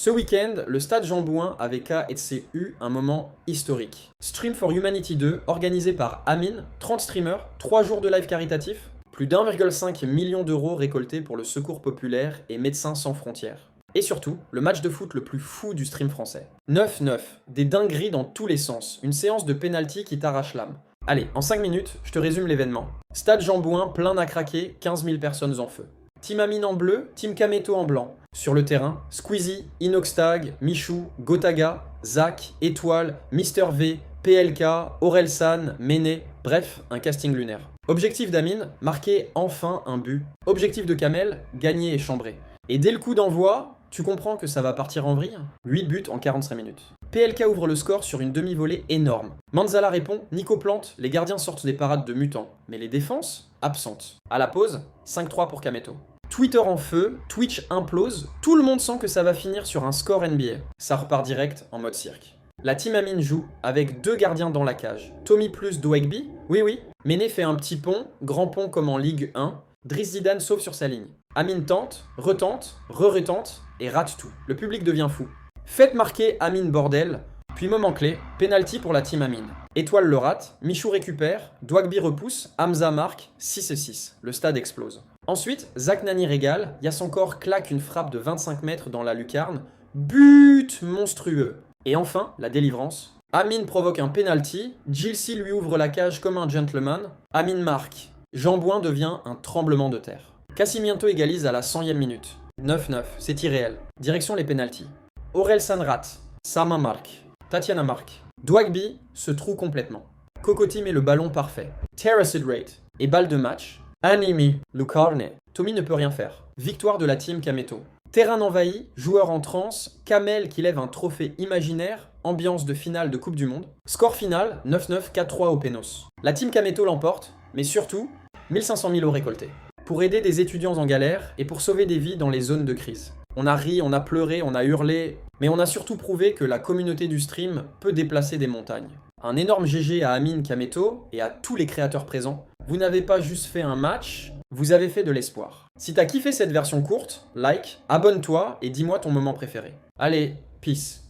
Ce week-end, le stade Jean Bouin avait KCU un moment historique. Stream for Humanity 2, organisé par Amine, 30 streamers, 3 jours de live caritatif, plus d'1,5 million d'euros récoltés pour le Secours Populaire et Médecins Sans Frontières. Et surtout, le match de foot le plus fou du stream français. 9-9, des dingueries dans tous les sens, une séance de penalty qui t'arrache l'âme. Allez, en 5 minutes, je te résume l'événement. Stade Jean Bouin plein à craquer, 15 000 personnes en feu. Team Amine en bleu, Team Kameto en blanc. Sur le terrain, Squeezie, Inoxtag, Michou, Gotaga, Zach, Étoile, Mister V, PLK, Orelsan, Méné, bref, un casting lunaire. Objectif d'Amine, marquer enfin un but. Objectif de Kamel, gagner et chambrer. Et dès le coup d'envoi, tu comprends que ça va partir en vrille. 8 buts en 45 minutes. PLK ouvre le score sur une demi-volée énorme. Manzala répond, Nico plante, les gardiens sortent des parades de mutants. Mais les défenses, absentes. À la pause, 5-3 pour Kameto. Twitter en feu, Twitch implose, tout le monde sent que ça va finir sur un score NBA. Ça repart direct en mode cirque. La team Amine joue avec 2 gardiens dans la cage. Tommy plus Dwagby, oui. Méné fait un petit pont, grand pont comme en Ligue 1. Driss Zidane sauve sur sa ligne. Amine tente, retente, re-retente et rate tout. Le public devient fou. Faites marquer Amine bordel, puis moment clé, penalty pour la team Amine. Étoile le rate, Michou récupère, Dwagby repousse, Hamza marque, 6-6. Le stade explose. Ensuite, Zach Nani régale, Yassankor claque une frappe de 25 mètres dans la lucarne, but monstrueux. Et enfin, la délivrance. Amine provoque un penalty, Gilsey lui ouvre la cage comme un gentleman, Amine marque. Jean Bouin devient un tremblement de terre. Cassimiento égalise à la 100e minute. 9-9, c'est irréel. Direction les penalties. Orelsan rate, Sama marque, Tatiana marque. Dwagby se troue complètement. Cocotti met le ballon parfait. Terracid rate et balle de match. Animi, Lucarne. Tommy ne peut rien faire. Victoire de la team Kameto. Terrain envahi, joueur en transe, Kamel qui lève un trophée imaginaire, ambiance de finale de Coupe du Monde. Score final, 9-9, 4-3 au Pénos. La team Kameto l'emporte, mais surtout, 1500 000 € récoltés. Pour aider des étudiants en galère et pour sauver des vies dans les zones de crise. On a ri, on a pleuré, on a hurlé, mais on a surtout prouvé que la communauté du stream peut déplacer des montagnes. Un énorme GG à Amine Kameto et à tous les créateurs présents. Vous n'avez pas juste fait un match, vous avez fait de l'espoir. Si t'as kiffé cette version courte, like, abonne-toi et dis-moi ton moment préféré. Allez, peace.